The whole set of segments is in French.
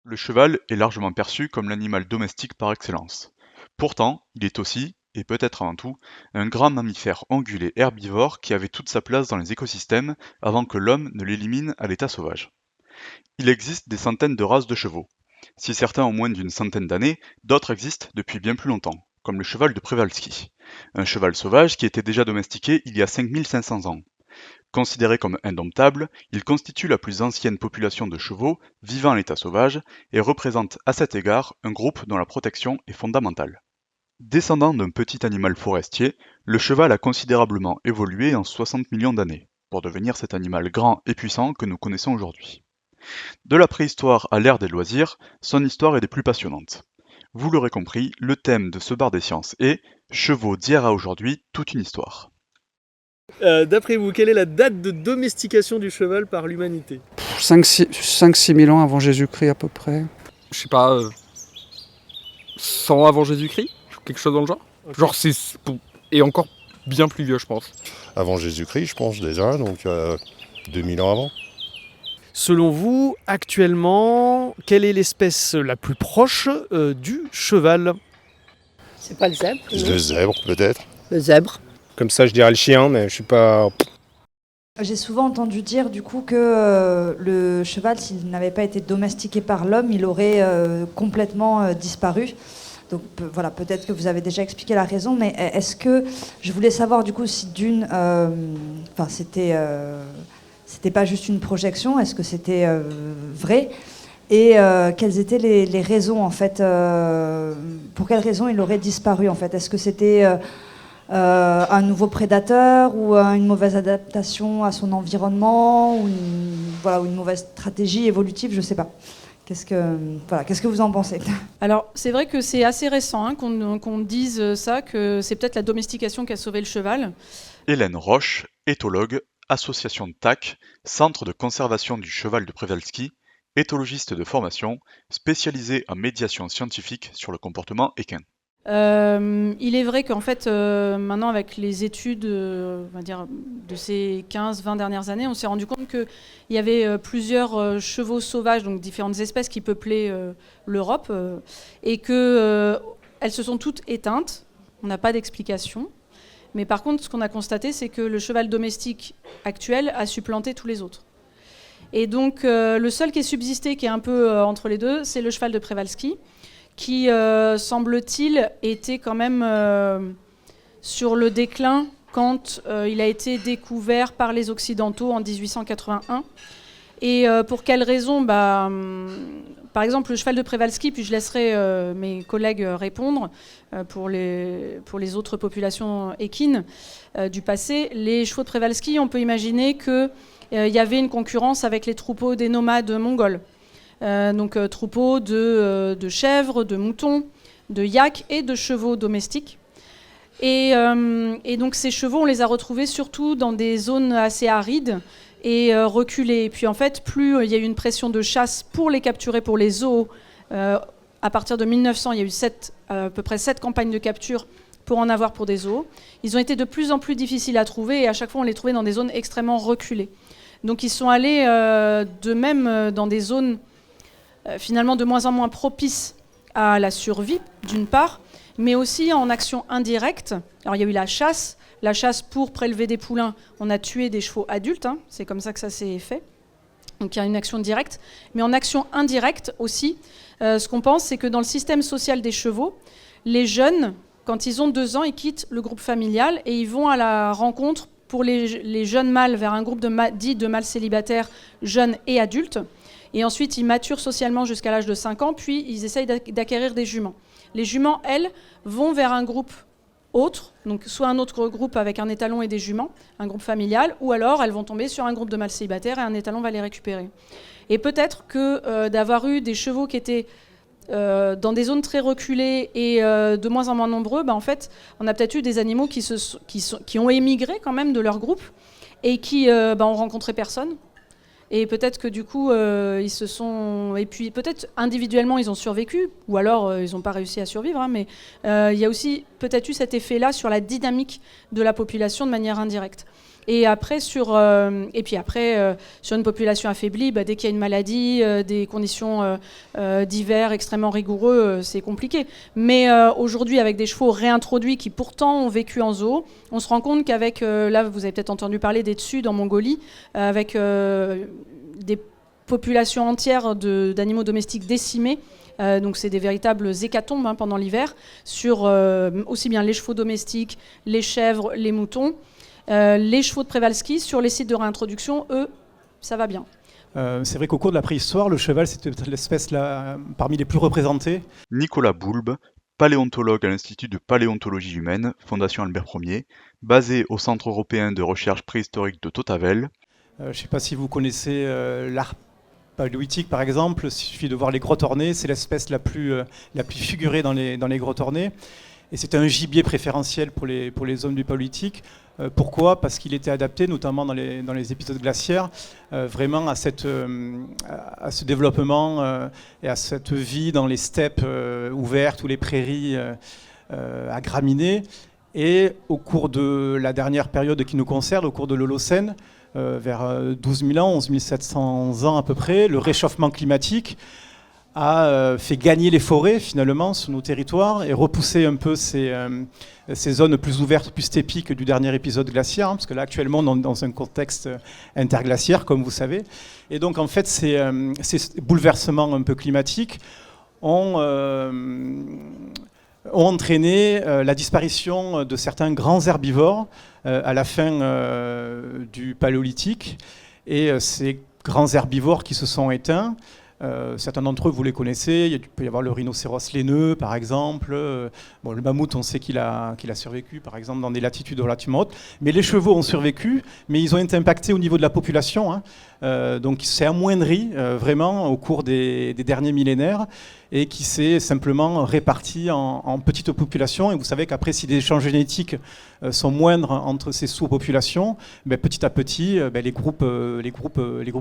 Le cheval est largement perçu comme l'animal domestique par excellence. Pourtant, il est aussi, et peut-être avant tout, un grand mammifère ongulé herbivore qui avait toute sa place dans les écosystèmes avant que l'homme ne l'élimine à l'état sauvage. Il existe des centaines de races de chevaux. Si certains ont moins d'une centaine d'années, d'autres existent depuis bien plus longtemps, comme le cheval de Przewalski, un cheval sauvage qui était déjà domestiqué il y a 5500 ans. Considéré comme indomptable, il constitue la plus ancienne population de chevaux vivant à l'état sauvage et représente à cet égard un groupe dont la protection est fondamentale. Descendant d'un petit animal forestier, le cheval a considérablement évolué en 60 millions d'années, pour devenir cet animal grand et puissant que nous connaissons aujourd'hui. De la préhistoire à l'ère des loisirs, son histoire est des plus passionnantes. Vous l'aurez compris, le thème de ce bar des sciences est Chevaux d'hier à aujourd'hui, toute une histoire. D'après vous, quelle est la date de domestication du cheval par l'humanité? 5-6 000 ans avant Jésus-Christ à peu près. Je sais pas, 100 avant Jésus-Christ, quelque chose dans le genre. Ok. Genre et encore bien plus vieux, je pense. Avant Jésus-Christ, je pense déjà, donc 2000 ans avant. Selon vous, actuellement, quelle est l'espèce la plus proche du cheval? C'est pas le zèbre, non. Le zèbre, peut-être. Le zèbre. Comme ça, je dirais le chien, mais je suis pas. J'ai souvent entendu dire du coup que le cheval, s'il n'avait pas été domestiqué par l'homme, il aurait complètement disparu. Donc voilà, peut-être que vous avez déjà expliqué la raison, mais est-ce que je voulais savoir du coup si c'était pas juste une projection, est-ce que c'était vrai et quelles étaient les raisons en fait, pour quelles raisons il aurait disparu en fait? Est-ce que c'était un nouveau prédateur ou une mauvaise adaptation à son environnement ou une mauvaise stratégie évolutive, je ne sais pas. Qu'est-ce que vous en pensez? Alors, c'est vrai que c'est assez récent qu'on dise ça, que c'est peut-être la domestication qui a sauvé le cheval. Hélène Roche, éthologue, association TAC, Centre de conservation du cheval de Przewalski, éthologiste de formation, spécialisée en médiation scientifique sur le comportement équin. Il est vrai qu'en fait, maintenant, avec les études on va dire, de ces 15-20 dernières années, on s'est rendu compte qu'il y avait plusieurs chevaux sauvages, donc différentes espèces qui peuplaient l'Europe, et qu'elles se sont toutes éteintes. On n'a pas d'explication. Mais par contre, ce qu'on a constaté, c'est que le cheval domestique actuel a supplanté tous les autres. Et donc, le seul qui est subsisté, qui est un peu entre les deux, c'est le cheval de Przewalski, qui, semble-t-il, était quand même sur le déclin quand il a été découvert par les Occidentaux en 1881. Et pour quelles raisons par exemple, le cheval de Przewalski, puis je laisserai mes collègues répondre pour les autres populations équines du passé. Les chevaux de Przewalski, on peut imaginer qu'il y avait une concurrence avec les troupeaux des nomades mongols. Donc troupeaux de chèvres, de moutons, de yaks et de chevaux domestiques. Et donc ces chevaux, on les a retrouvés surtout dans des zones assez arides et reculées. Et puis en fait, plus il y a eu une pression de chasse pour les capturer pour les zoos, à partir de 1900, il y a eu à peu près 7 campagnes de capture pour en avoir pour des zoos. Ils ont été de plus en plus difficiles à trouver et à chaque fois, on les trouvait dans des zones extrêmement reculées. Donc ils sont allés de même dans des zones finalement de moins en moins propice à la survie, d'une part, mais aussi en action indirecte. Alors il y a eu la chasse pour prélever des poulains, on a tué des chevaux adultes, c'est comme ça que ça s'est fait. Donc il y a une action directe, mais en action indirecte aussi, ce qu'on pense, c'est que dans le système social des chevaux, les jeunes, quand ils ont 2 ans, ils quittent le groupe familial et ils vont à la rencontre pour les jeunes mâles vers un groupe dit de mâles célibataires, jeunes et adultes. Et ensuite, ils maturent socialement jusqu'à l'âge de 5 ans, puis ils essayent d'acquérir des juments. Les juments, elles, vont vers un groupe autre, donc soit un autre groupe avec un étalon et des juments, un groupe familial, ou alors elles vont tomber sur un groupe de mâles célibataires et un étalon va les récupérer. Et peut-être que d'avoir eu des chevaux qui étaient dans des zones très reculées et de moins en moins nombreux, en fait, on a peut-être eu des animaux qui ont émigré quand même de leur groupe et qui ont rencontré personne. Et peut-être que du coup, ils se sont... Et puis peut-être individuellement, ils ont survécu, ou alors ils n'ont pas réussi à survivre, mais il y a aussi peut-être eu cet effet-là sur la dynamique de la population de manière indirecte. Et après, sur une population affaiblie, dès qu'il y a une maladie, des conditions d'hiver extrêmement rigoureux, c'est compliqué. Mais aujourd'hui, avec des chevaux réintroduits qui pourtant ont vécu en zoo, on se rend compte qu'avec, là vous avez peut-être entendu parler des Tsuds en Mongolie, avec des populations entières d'animaux domestiques décimés. Donc c'est des véritables hécatombes pendant l'hiver, sur aussi bien les chevaux domestiques, les chèvres, les moutons. Les chevaux de Przewalski, sur les sites de réintroduction, eux, ça va bien. C'est vrai qu'au cours de la préhistoire, le cheval, c'était l'espèce parmi les plus représentées. Nicolas Boulbe, paléontologue à l'Institut de paléontologie humaine, Fondation Albert Ier, basé au Centre européen de recherche préhistorique de Tautavel. Je ne sais pas si vous connaissez l'art paléolithique, par exemple. Il suffit de voir les grottes ornées. C'est l'espèce la plus figurée dans les grottes ornées. Et c'était un gibier préférentiel pour les hommes du paléolithique. Pourquoi ? Parce qu'il était adapté, notamment dans les épisodes glaciaires, vraiment à ce développement et à cette vie dans les steppes ouvertes ou les prairies à graminées. Et au cours de la dernière période qui nous concerne, au cours de l'Holocène, vers 12 000 ans, 11 700 ans à peu près, le réchauffement climatique a fait gagner les forêts finalement sur nos territoires et repousser un peu ces zones plus ouvertes, plus stépiques du dernier épisode glaciaire, parce que là actuellement on est dans un contexte interglaciaire comme vous savez. Et donc en fait ces bouleversements un peu climatiques ont entraîné la disparition de certains grands herbivores à la fin du Paléolithique. Et ces grands herbivores qui se sont éteints, certains d'entre eux, vous les connaissez. Il peut y avoir le rhinocéros laineux, par exemple. Le mammouth, on sait qu'il a survécu, par exemple, dans des latitudes relativement hautes. Mais les chevaux ont survécu, mais ils ont été impactés au niveau de la population. Donc, c'est amoindri, vraiment, au cours des derniers millénaires, et qui s'est simplement réparti en petites populations. Et vous savez qu'après, si les échanges génétiques sont moindres entre ces sous-populations, petit à petit, les groupes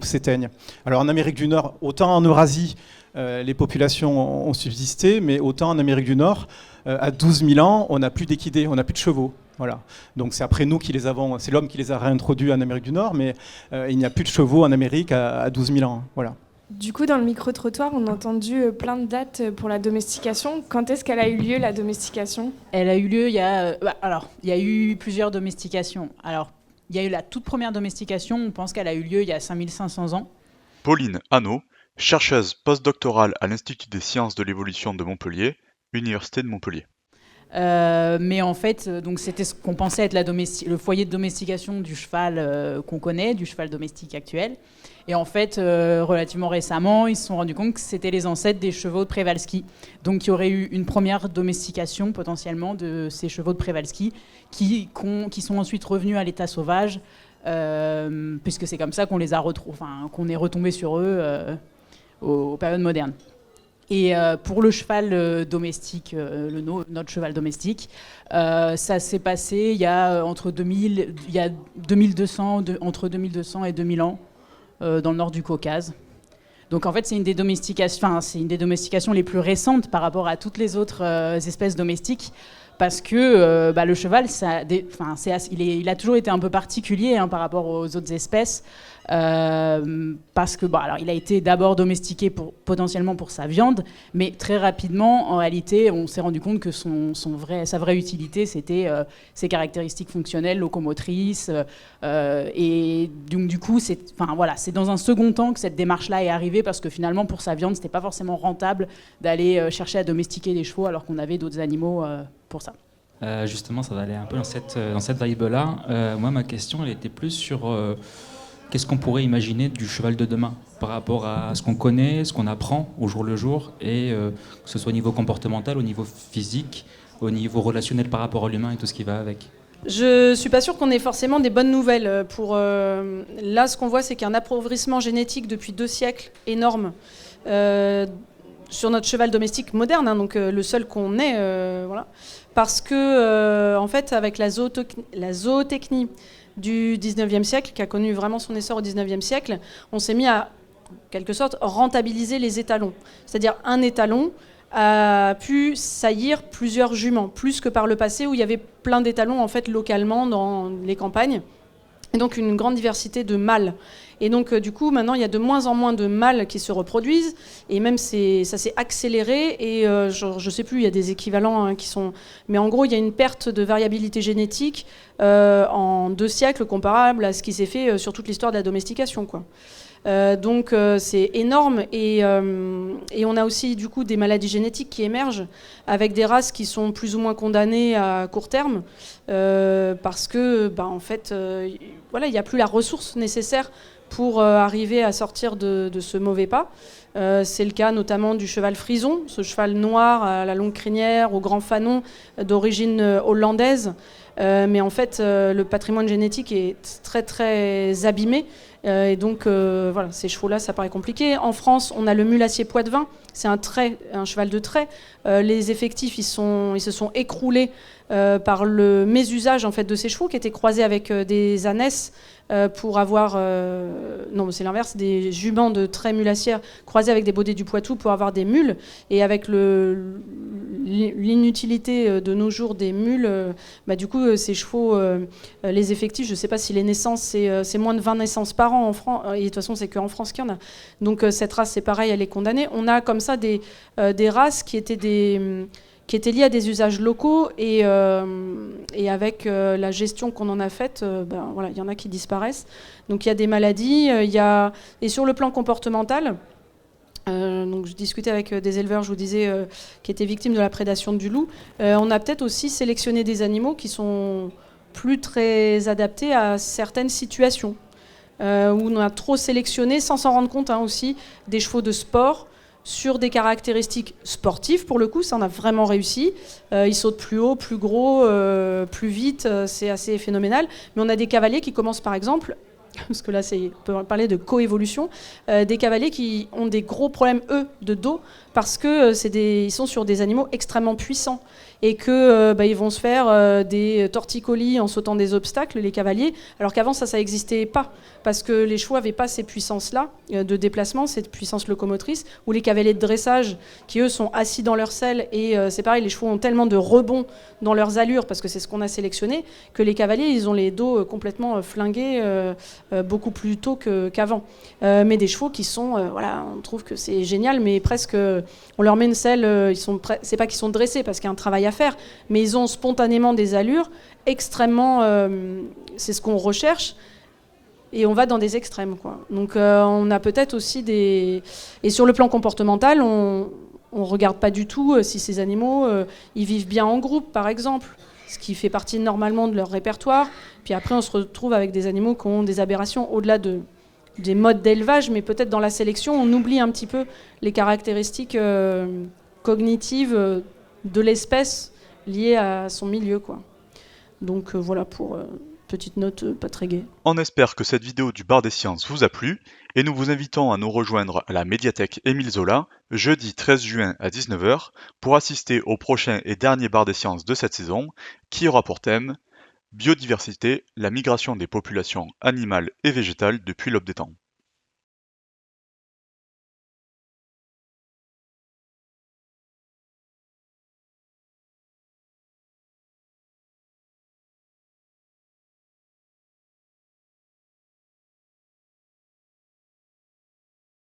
s'éteignent. Alors en Amérique du Nord, autant en Eurasie, les populations ont subsisté, mais autant en Amérique du Nord, à 12 000 ans, on n'a plus d'équidés, on n'a plus de chevaux. Voilà. Donc c'est après nous qui les avons, c'est l'homme qui les a réintroduits en Amérique du Nord, mais il n'y a plus de chevaux en Amérique à 12 000 ans. Voilà. Du coup, dans le micro-trottoir, on a entendu plein de dates pour la domestication. Quand est-ce qu'elle a eu lieu, la domestication ? Elle a eu lieu, il y a eu plusieurs domestications. Alors, il y a eu la toute première domestication, on pense qu'elle a eu lieu il y a 5500 ans. Pauline Hanot, chercheuse postdoctorale à l'Institut des sciences de l'évolution de Montpellier, Université de Montpellier. Mais en fait, donc c'était ce qu'on pensait être le foyer de domestication du cheval qu'on connaît, du cheval domestique actuel. Et en fait, relativement récemment, ils se sont rendus compte que c'était les ancêtres des chevaux de Przewalski. Donc il y aurait eu une première domestication potentiellement de ces chevaux de Przewalski qui sont ensuite revenus à l'état sauvage, puisque c'est comme ça qu'on qu'on est retombé sur eux aux périodes modernes. Et pour le cheval domestique, notre cheval domestique, ça s'est passé il y a entre 2200 et 2000 ans dans le nord du Caucase. Donc en fait, c'est une des domestications les plus récentes par rapport à toutes les autres espèces domestiques. Parce que le cheval, il a toujours été un peu particulier par rapport aux autres espèces. Parce que il a été d'abord domestiqué potentiellement pour sa viande, mais très rapidement, en réalité, on s'est rendu compte que sa vraie utilité, c'était ses caractéristiques fonctionnelles, locomotrices. Et donc, du coup, c'est dans un second temps que cette démarche-là est arrivée, parce que finalement, pour sa viande, c'était pas forcément rentable d'aller chercher à domestiquer des chevaux, alors qu'on avait d'autres animaux pour ça. Justement, ça va aller un peu dans cette vibe-là. Moi, ma question, elle était plus sur qu'est-ce qu'on pourrait imaginer du cheval de demain par rapport à ce qu'on connaît, ce qu'on apprend au jour le jour, et que ce soit au niveau comportemental, au niveau physique, au niveau relationnel par rapport à l'humain et tout ce qui va avec. Je suis pas sûre qu'on ait forcément des bonnes nouvelles. Là, ce qu'on voit, c'est qu'il y a un appauvrissement génétique depuis 2 siècles énorme sur notre cheval domestique moderne, donc le seul qu'on ait, parce que en fait, avec la zootechnie du 19e siècle, qui a connu vraiment son essor au 19e siècle, on s'est mis à, en quelque sorte, rentabiliser les étalons. C'est-à-dire un étalon a pu saillir plusieurs juments, plus que par le passé où il y avait plein d'étalons en fait localement dans les campagnes. et donc une grande diversité de mâles. Et donc du coup maintenant il y a de moins en moins de mâles qui se reproduisent, et même ça s'est accéléré, et je sais plus, il y a des équivalents hein, qui sont... Mais en gros il y a une perte de variabilité génétique en 2 siècles comparable à ce qui s'est fait sur toute l'histoire de la domestication, quoi. Donc c'est énorme, et on a aussi du coup des maladies génétiques qui émergent avec des races qui sont plus ou moins condamnées à court terme parce que en fait voilà, il n'y a plus la ressource nécessaire pour arriver à sortir de ce mauvais pas. C'est le cas notamment du cheval frison, ce cheval noir à la longue crinière, au grand fanon, d'origine hollandaise. Mais en fait, le patrimoine génétique est très très abîmé. Et donc, voilà, ces chevaux-là, ça paraît compliqué. En France, on a le mulassier poitevin. C'est un cheval de trait. Les effectifs, ils se sont écroulés par le mésusage en fait, de ces chevaux qui étaient croisés avec des ânesses pour avoir... non, c'est l'inverse, des juments de trait mulassière croisés avec des baudets du Poitou pour avoir des mules. Et avec l'inutilité de nos jours des mules, du coup, ces chevaux, les effectifs, je ne sais pas si les naissances, c'est moins de 20 naissances par an en France. Et de toute façon, c'est qu'en France qu'il y en a. Donc cette race, c'est pareil, elle est condamnée. On a comme ça des races qui étaient liées à des usages locaux, et avec la gestion qu'on en a faite, voilà, il y en a qui disparaissent. Donc il y a des maladies, et sur le plan comportemental, donc je discutais avec des éleveurs, je vous disais, qui étaient victimes de la prédation du loup. On a peut-être aussi sélectionné des animaux qui sont plus très adaptés à certaines situations, où on a trop sélectionné, sans s'en rendre compte aussi, des chevaux de sport, sur des caractéristiques sportives, pour le coup, ça on a vraiment réussi. Ils sautent plus haut, plus gros, plus vite, c'est assez phénoménal. Mais on a des cavaliers qui commencent par exemple, parce que là on peut parler de coévolution, des cavaliers qui ont des gros problèmes, eux, de dos, parce que ils sont sur des animaux extrêmement puissants, et que ils vont se faire des torticolis en sautant des obstacles, les cavaliers, alors qu'avant ça n'existait pas, parce que les chevaux n'avaient pas ces puissances-là de déplacement, cette puissance locomotrice, ou les cavaliers de dressage, qui eux sont assis dans leur selle, et c'est pareil, les chevaux ont tellement de rebonds dans leurs allures, parce que c'est ce qu'on a sélectionné, que les cavaliers, ils ont les dos complètement flingués beaucoup plus tôt qu'avant. Mais des chevaux qui sont, voilà, on trouve que c'est génial, mais presque, on leur met une selle, c'est pas qu'ils sont dressés, parce qu'il y a un travail à faire, mais ils ont spontanément des allures extrêmement, c'est ce qu'on recherche, et on va dans des extrêmes, quoi. Donc on a peut-être aussi des... Et sur le plan comportemental, on regarde pas du tout si ces animaux, ils vivent bien en groupe, par exemple, ce qui fait partie normalement de leur répertoire. Puis après, on se retrouve avec des animaux qui ont des aberrations au-delà des modes d'élevage, mais peut-être dans la sélection, on oublie un petit peu les caractéristiques cognitives de l'espèce liées à son milieu, quoi. Donc voilà pour petite note pas très gaie. On espère que cette vidéo du Bar des Sciences vous a plu, et nous vous invitons à nous rejoindre à la médiathèque Émile Zola, jeudi 13 juin à 19h, pour assister au prochain et dernier Bar des Sciences de cette saison, qui aura pour thème Biodiversité, la migration des populations animales et végétales depuis l'aube des temps.